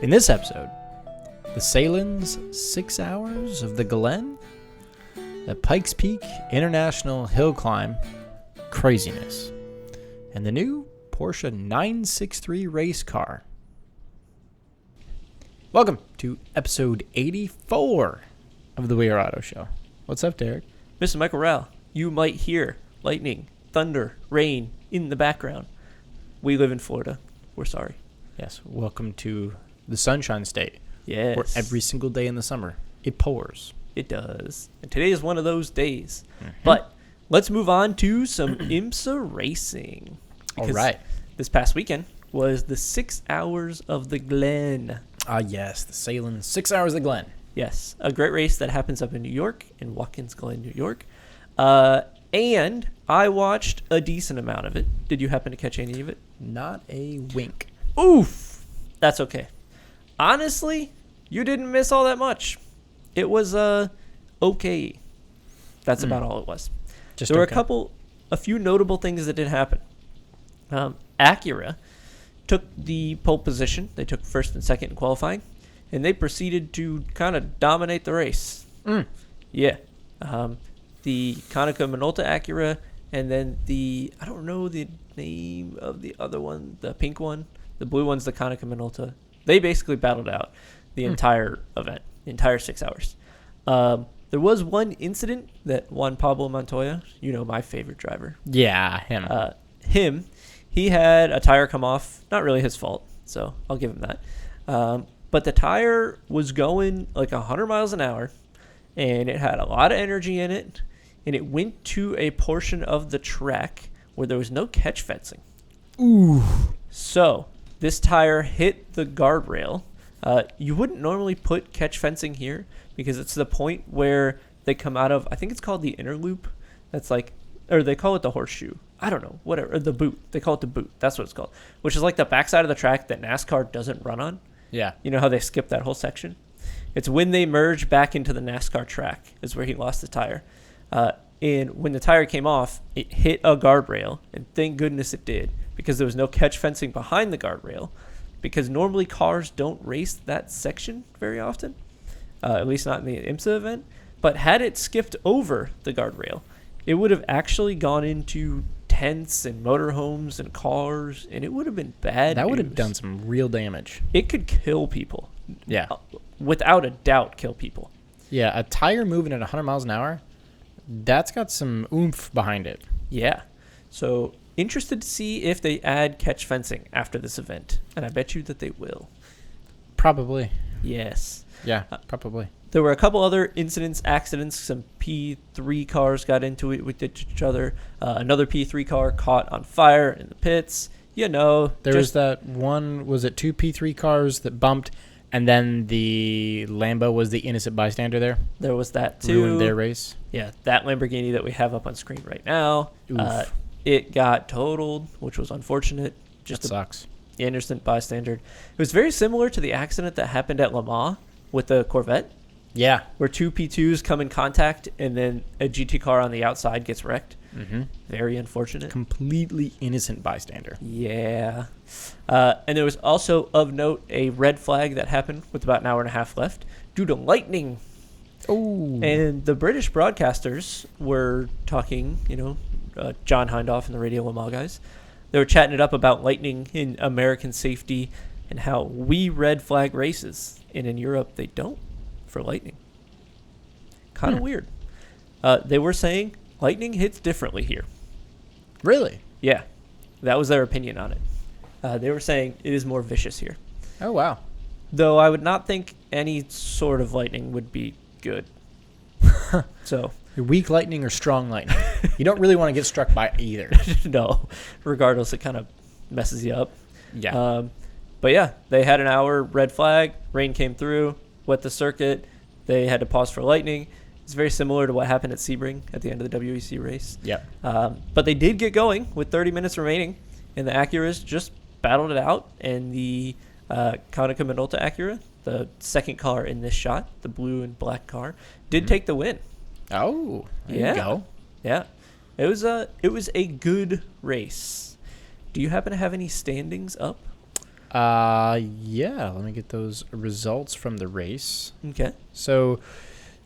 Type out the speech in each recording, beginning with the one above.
In this episode, the Sahlen's 6 hours of the Glen, the Pikes Peak International Hill Climb craziness, and the new Porsche 963 race car. Welcome to episode 84 of the We Are Auto Show. What's up, Derek? Mr. Michael Rao, you might hear lightning, thunder, rain in the background. We live in Florida. We're sorry. Yes, welcome to the Sunshine State. Yes. Where every single day in the summer, it pours. It does. And today is one of those days. Mm-hmm. But let's move on to some IMSA racing. All right. This past weekend was the 6 hours of the Glen. Ah, yes, the Sahlen 6 hours of the Glen. Yes, a great race that happens up in New York, in Watkins Glen, New York. And I watched a decent amount of it. Did you happen to catch any of it? Not a wink. Oof. That's okay. Honestly, you didn't miss all that much. It was okay. That's about all it was. There were a few notable things that did happen. Acura took the pole position. They took first and second in qualifying, and they proceeded to kind of dominate the race. Yeah. The Konica Minolta Acura, and then I don't know the name of the other one, the pink one. The blue one's the Konica Minolta. They basically battled out the entire event, the entire 6 hours. There was one incident that Juan Pablo Montoya, my favorite driver. Yeah, him. He had a tire come off. Not really his fault, so I'll give him that. But the tire was going like 100 miles an hour, and it had a lot of energy in it, and it went to a portion of the track where there was no catch fencing. Ooh. So this tire hit the guardrail. You wouldn't normally put catch fencing here because it's the point where they come out of, I think it's called the inner loop. That's like, or they call it the horseshoe. I don't know, whatever. Or the boot. They call it the boot. That's what it's called. Which is like the backside of the track that NASCAR doesn't run on. Yeah. You know how they skip that whole section? It's when they merge back into the NASCAR track is where he lost the tire. And when the tire came off, it hit a guardrail. And thank goodness it did, because there was no catch fencing behind the guardrail. Because normally cars don't race that section very often, at least not in the IMSA event. But had it skipped over the guardrail, it would have actually gone into tents and motorhomes and cars, and it would have been bad. That would have news. done some real damage. It could kill people. Yeah. Without a doubt, kill people. Yeah, a tire moving at 100 miles an hour, that's got some oomph behind it. Yeah. So interested to see if they add catch fencing after this event, and I bet you that they will. Probably. Yes. Yeah, probably. There were a couple other accidents. Some P3 cars got into it with each other. Another P3 car caught on fire in the pits. There was that one, was it two P3 cars that bumped, and then the Lambo was the innocent bystander there? There was that too. Ruined their race. Yeah, that Lamborghini that we have up on screen right now. It got totaled, which was unfortunate. That sucks. The innocent bystander. It was very similar to the accident that happened at Le Mans with the Corvette. Yeah. Where two P2s come in contact, and then a GT car on the outside gets wrecked. Mm-hmm. Very unfortunate. Completely innocent bystander. Yeah. And there was also, of note, a red flag that happened with about an hour and a half left due to lightning. Oh. And the British broadcasters were talking, John Hindhaugh and the Radio Le Mans guys. They were chatting it up about lightning in American safety and how we red flag races. And in Europe, they don't for lightning. Kind of weird. They were saying lightning hits differently here. Really? Yeah. That was their opinion on it. They were saying it is more vicious here. Oh, wow. Though I would not think any sort of lightning would be good. So Weak lightning or strong lightning. You don't really want to get struck by either. no. Regardless, it kind of messes you up. Yeah. But yeah, they had an hour red flag. Rain came through, wet the circuit. They had to pause for lightning. It's very similar to what happened at Sebring at the end of the WEC race. Yeah. But they did get going with 30 minutes remaining, and the Acuras just battled it out. And the Konica Minolta Acura, the second car in this shot, the blue and black car, did take the win. Oh, there you go. Yeah. It was a good race. Do you happen to have any standings up? Yeah, let me get those results from the race. Okay. So,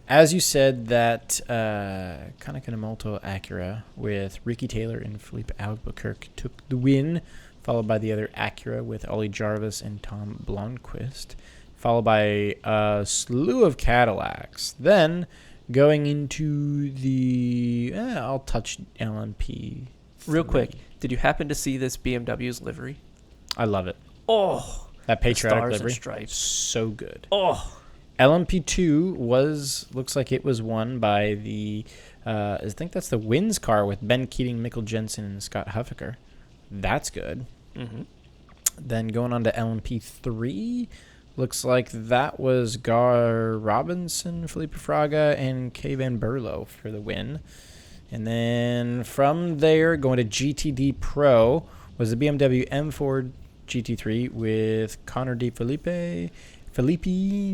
as you said, that Kanekanemoto Acura with Ricky Taylor and Felipe Albuquerque took the win, followed by the other Acura with Ollie Jarvis and Tom Blomqvist, followed by a slew of Cadillacs. Then, going into the... I'll touch LMP. Real quick, did you happen to see this BMW's livery? I love it. Oh, that patriotic stars livery, and stripes. So good. Oh, LMP2 looks like it was won by the, I think that's the Wins car with Ben Keating, Mikkel Jensen, and Scott Huffaker. That's good. Mm-hmm. Then going on to LMP3, looks like that was Gar Robinson, Felipe Fraga, and Kay Van Berlo for the win. And then from there, going to GTD Pro, was the BMW M4 GT3 with Connor De Felipe,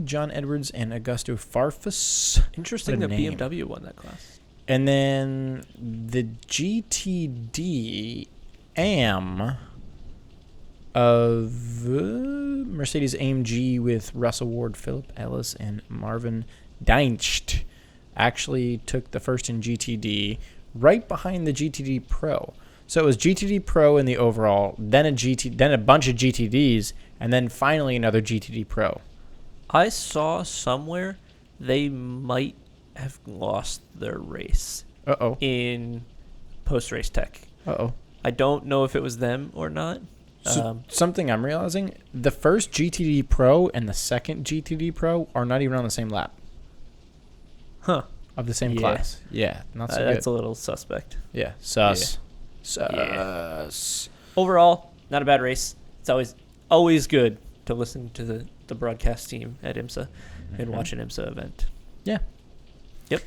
John Edwards, and Augusto Farfus. Interesting that BMW won that class. And then the GTD AM of Mercedes AMG with Russell Ward, Philip Ellis, and Marvin Deincht actually took the first in GTD, right behind the GTD Pro. So it was GTD Pro in the overall, then a bunch of GTDs, and then finally another GTD Pro. I saw somewhere they might have lost their race. In post-race tech. I don't know if it was them or not. So something I'm realizing, the first GTD Pro and the second GTD Pro are not even on the same lap. Huh. Of the same class. Yeah, not so good. That's a little suspect. Yeah, sus. Yeah. Sus. Overall, not a bad race. It's always good to listen to the broadcast team at IMSA and watch an IMSA event. Yeah. Yep.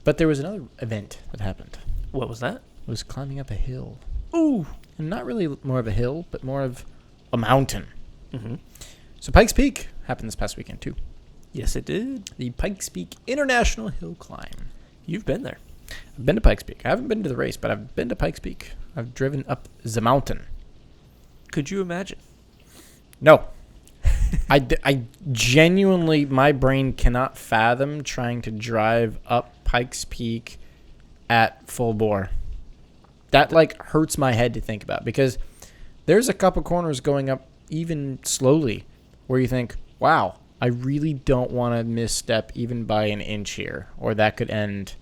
But there was another event that happened. What was that? It was climbing up a hill. Ooh. And not really more of a hill, but more of a mountain. Mm-hmm. So Pikes Peak happened this past weekend, too. Yes, it did. The Pikes Peak International Hill Climb. You've been there. I've been to Pikes Peak. I haven't been to the race, but I've been to Pikes Peak. I've driven up the mountain. Could you imagine? No. I genuinely, my brain cannot fathom trying to drive up Pikes Peak at full bore. That, hurts my head to think about, because there's a couple corners going up even slowly where you think, wow, I really don't want to misstep even by an inch here, or that could end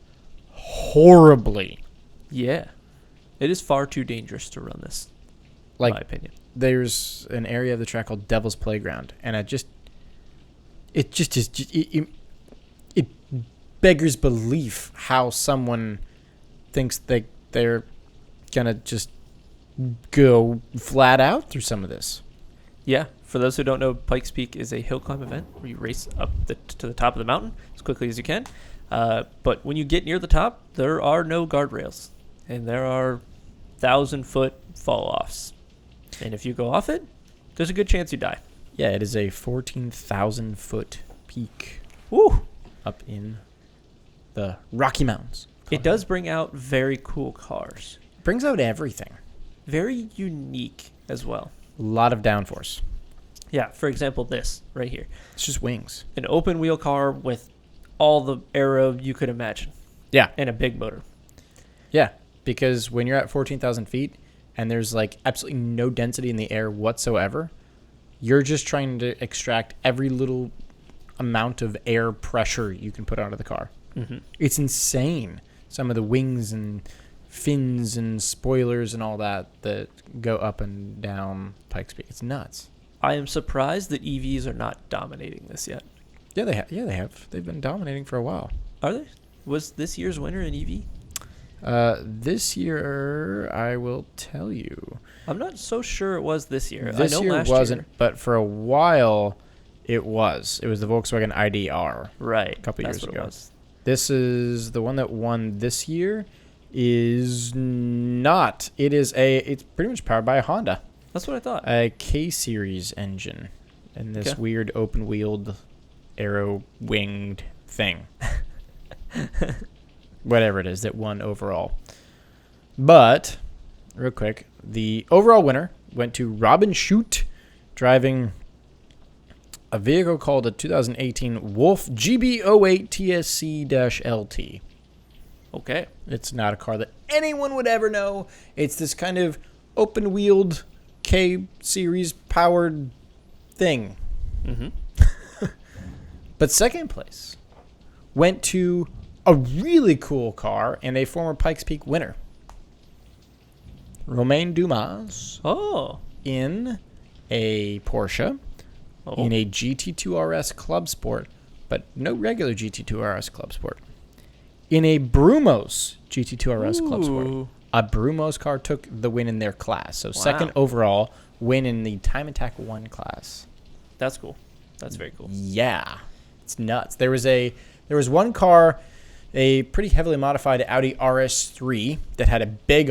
horribly. Yeah. It is far too dangerous to run this, in my opinion. There's an area of the track called Devil's Playground, and it beggars belief how someone thinks they're gonna just go flat out through some of this. Yeah, for those who don't know, Pikes Peak is a hill climb event where you race up to the top of the mountain as quickly as you can. But when you get near the top, there are no guardrails, and there are 1,000-foot fall-offs. And if you go off it, there's a good chance you die. Yeah, it is a 14,000-foot peak. Woo! Up in the Rocky Mountains. It does bring out very cool cars. It brings out everything. Very unique as well. A lot of downforce. Yeah, for example, this right here. It's just wings. An open wheel car with all the aero you could imagine. Yeah. And a big motor. Yeah, because when you're at 14,000 feet and there's absolutely no density in the air whatsoever, you're just trying to extract every little amount of air pressure you can put onto the car. Mm-hmm. It's insane. Some of the wings and fins and spoilers and all that go up and down Pikes Peak. It's nuts. I am surprised that EVs are not dominating this yet. Yeah, they have. They've been dominating for a while. Are they? Was this year's winner an EV? This year, I will tell you. I'm not so sure it was this year. This I know year last wasn't, year. but for a while, it was. It was the Volkswagen IDR. Right. A couple years ago. It was. This is the one that won this year. Is not. It's pretty much powered by a Honda. That's what I thought. A K-Series engine. And this weird open-wheeled, arrow-winged thing. Whatever it is that won overall. But, real quick, the overall winner went to Robin Schut driving a vehicle called a 2018 Wolf GB08 TSC-LT. Okay. It's not a car that anyone would ever know. It's this kind of open-wheeled K-series powered thing. Mm-hmm. But second place went to a really cool car and a former Pikes Peak winner. Romain Dumas. Oh. In a Porsche. Oh. In a GT2 RS Club Sport, but no regular GT2 RS Club Sport. In a Brumos GT2 RS Club Sport. A Brumos car took the win in their class. So second overall win in the Time Attack 1 class. That's cool. That's very cool. Yeah. It's nuts. There was one car, a pretty heavily modified Audi RS3 that had a big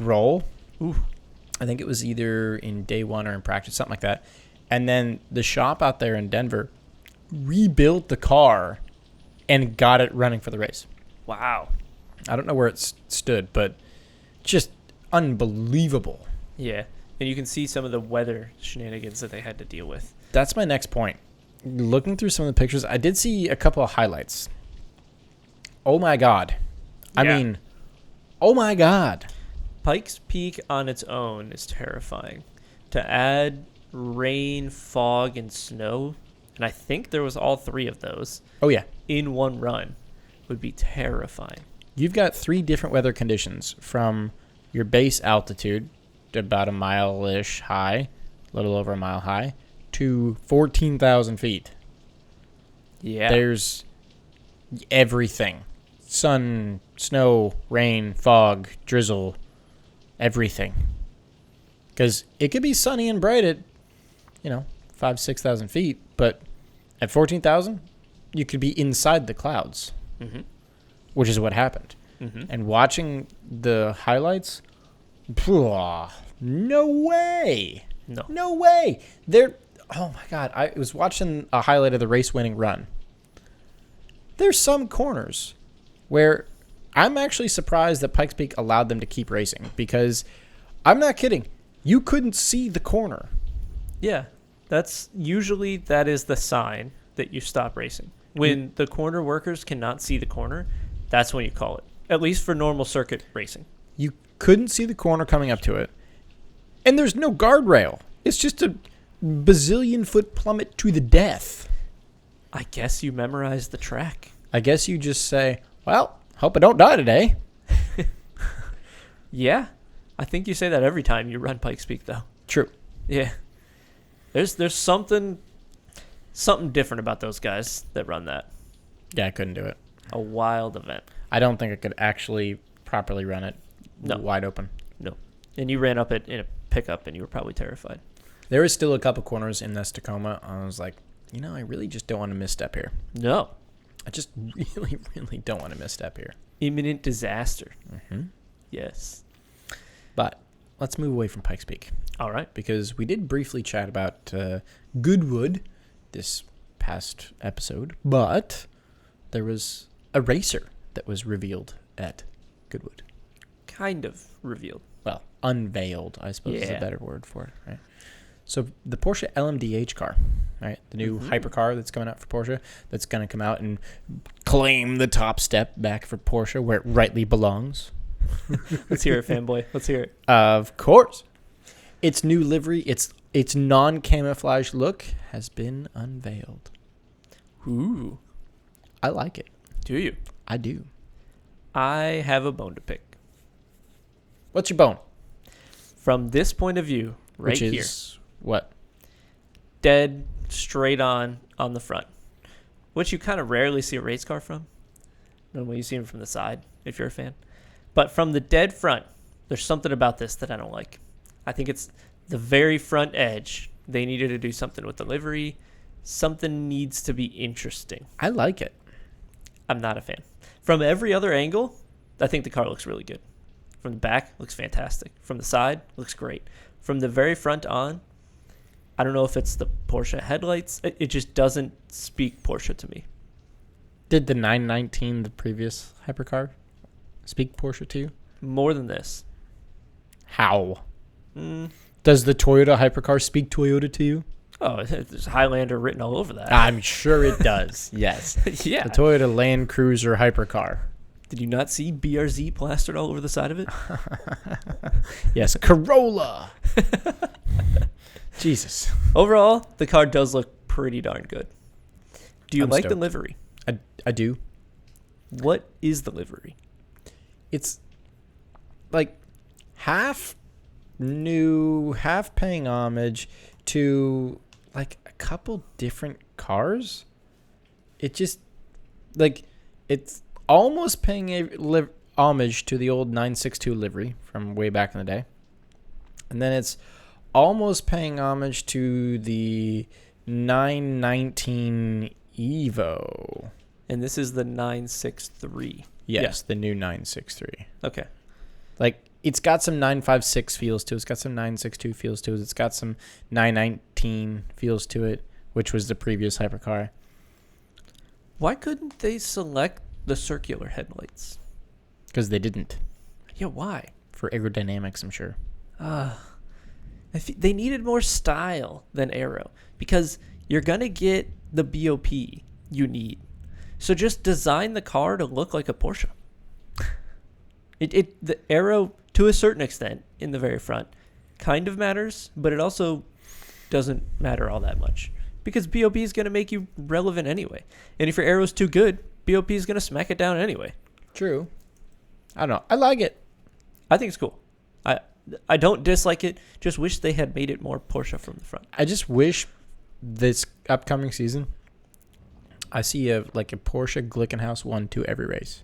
roll. Ooh. I think it was either in day one or in practice, something like that. And then the shop out there in Denver rebuilt the car and got it running for the race. Wow. I don't know where it stood, but just unbelievable. Yeah. And you can see some of the weather shenanigans that they had to deal with. That's my next point. Looking through some of the pictures, I did see a couple of highlights. Oh, my God. I mean, oh, my God. Pikes Peak on its own is terrifying. To add rain, fog, and snow, and I think there was all three of those. Oh, yeah. In one run would be terrifying. You've got 3 different weather conditions from your base altitude, about a mile-ish high, a little over a mile high, to 14,000 feet. Yeah. There's everything. Sun, snow, rain, fog, drizzle, everything. Because it could be sunny and bright at, 5,000-6,000 feet, but at 14,000, you could be inside the clouds, which is what happened. Mm-hmm. And watching the highlights, no way. No way. Oh, my God. I was watching a highlight of the race-winning run. There's some corners where I'm actually surprised that Pikes Peak allowed them to keep racing because I'm not kidding. You couldn't see the corner. Yeah. That is the sign that you stop racing. When the corner workers cannot see the corner, that's when you call it. At least for normal circuit racing. You couldn't see the corner coming up to it. And there's no guardrail. It's just a bazillion-foot plummet to the death. I guess you memorize the track. I guess you just say, well, hope I don't die today. Yeah. I think you say that every time you run Pikes Peak, though. True. Yeah. There's something different about those guys that run that. Yeah, I couldn't do it. A wild event. I don't think I could actually properly run it wide open. No. And you ran up it in a pickup, and you were probably terrified. There was still a couple corners in this Tacoma. I was like, I really just don't want to misstep here. No. I just really, really don't want to misstep here. Imminent disaster. Mm-hmm. Yes. But let's move away from Pikes Peak. All right. Because we did briefly chat about Goodwood this past episode, but there was a racer that was revealed at Goodwood. Kind of revealed. Well, unveiled, I suppose is a better word for it, right? So the Porsche LMDh car, right? The new hypercar that's coming out for Porsche, that's going to come out and claim the top step back for Porsche where it rightly belongs. Let's hear it, fanboy. Let's hear it. Of course. Its new livery, its non-camouflage look has been unveiled. Ooh. I like it. Do you? I do. I have a bone to pick. What's your bone? From this point of view, right Which is here. What? Dead straight on the front. Which you kind of rarely see a race car from. Normally you see them from the side, if you're a fan. But from the dead front, there's something about this that I don't like. I think it's the very front edge. They needed to do something with the livery. Something needs to be interesting. I like it. I'm not a fan. From every other angle, I think the car looks really good. From the back, looks fantastic. From the side, looks great. From the very front on, I don't know if it's the Porsche headlights. It just doesn't speak Porsche to me. Did the 919, the previous hypercar, speak Porsche to you? More than this. How? Does the Toyota hypercar speak Toyota to you? Oh, there's Highlander written all over that. I'm sure it does. Yes. Yeah. The Toyota Land Cruiser hypercar. Did you not see BRZ plastered all over the side of it? Yes, Corolla. Jesus. Overall, the car does look pretty darn good. Do you like the livery? I do. What is the livery? It's like half new, half paying homage to like a couple different cars. It just like it's almost paying homage to the old 962 livery from way back in the day. And then it's almost paying homage to the 919 Evo. And this is the 963. Yes, the new 963. Okay. Like, it's got some 956 feels to it. It's got some 962 feels to it. It's got some 919 feels to it, which was the previous hypercar. Why couldn't they select the circular headlights? Because they didn't. Yeah, why? For aerodynamics, I'm sure. They needed more style than aero, because you're going to get the BOP you need. So just design the car to look like a Porsche. The aero, to a certain extent, in the very front, kind of matters, but it also doesn't matter all that much, because BOP is going to make you relevant anyway. And if your aero's too good, BOP is going to smack it down anyway. True. I don't know. I like it. I think it's cool. I don't dislike it. Just wish they had made it more Porsche from the front. I just wish this upcoming season I see a Porsche Glickenhaus 1-2 every race.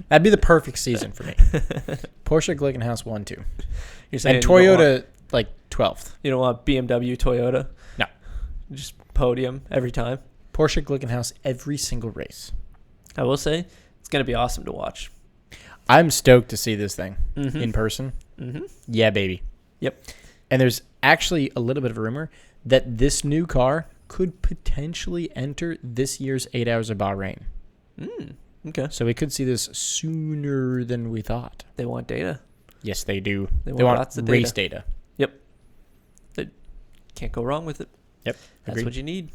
That'd be the perfect season for me. Porsche Glickenhaus 1-2. You're saying and Toyota 12th. You don't want BMW Toyota? No. Just podium every time? Porsche Glickenhaus every single race. I will say, it's going to be awesome to watch. I'm stoked to see this thing in person. Mm-hmm. Yeah, baby. Yep. And there's actually a little bit of a rumor that this new car could potentially enter this year's 8 Hours of Bahrain. Okay. So we could see this sooner than we thought. They want data. Yes, they do. They want lots of race data. Yep. They can't go wrong with it. Yep. That's Agreed. what you need.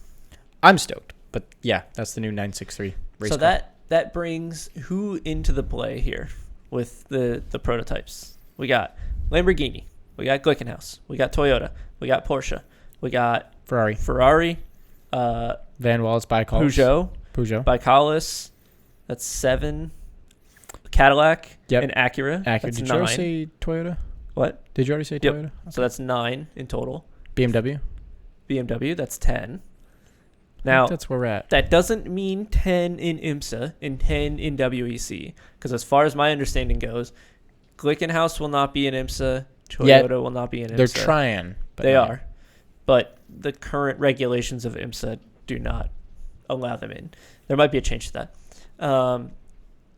I'm stoked. But yeah, that's the new 963 race so car. That brings who into the play here with the prototypes? We got Lamborghini. We got Glickenhaus. We got Toyota. We got Porsche. We got Ferrari. Van Wallace, Peugeot. Bicalis. That's 7. Cadillac. Yep. And Acura. That's Did 9. you already say Toyota? What? Did you already say Toyota? Yep. So that's 9 in total. BMW? That's 10. Now, that's where we're at. That doesn't mean 10 in IMSA and 10 in WEC, because as far as my understanding goes, Glickenhaus will not be in IMSA, Toyota will not be in IMSA. They're trying. But they are. But the current regulations of IMSA do not allow them in. There might be a change to that.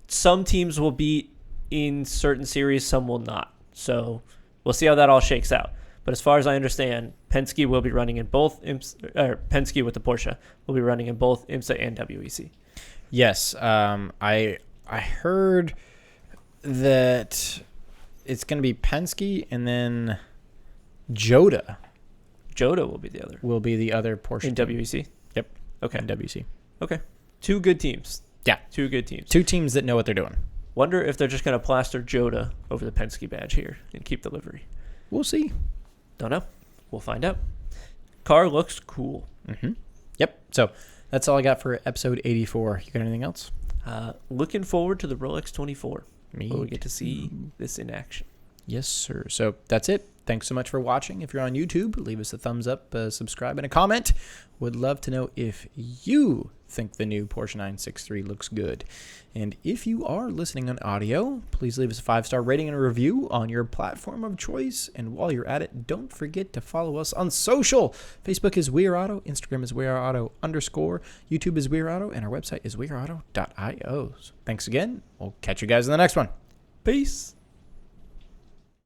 Some teams will be in certain series, some will not. So we'll see how that all shakes out. But as far as I understand, Penske will be running in both IMSA, or Penske with the Porsche will be running in both IMSA and WEC. Yes, I heard that it's going to be Penske and then Jota. Jota will be the other. Will be the other Porsche in team. WEC. Yep. Okay. In WEC. Okay. 2 good teams. Yeah. 2 good teams. 2 teams that know what they're doing. Wonder if they're just going to plaster Jota over the Penske badge here and keep the livery. We'll see. Don't know. We'll find out. Car looks cool. Mm-hmm. Yep. So that's all I got for episode 84. You got anything else? Looking forward to the Rolex 24. Me where we get to see this in action. Yes, sir. So that's it. Thanks so much for watching. If you're on YouTube, leave us a thumbs up, subscribe, and a comment. Would love to know if you think the new Porsche 963 looks good. And if you are listening on audio, please leave us a 5-star rating and a review on your platform of choice. And while you're at it, don't forget to follow us on social. Facebook is We Are Auto, Instagram is We Are Auto _, YouTube is We Are Auto, and our website is weareauto.io. So thanks again. We'll catch you guys in the next one. Peace.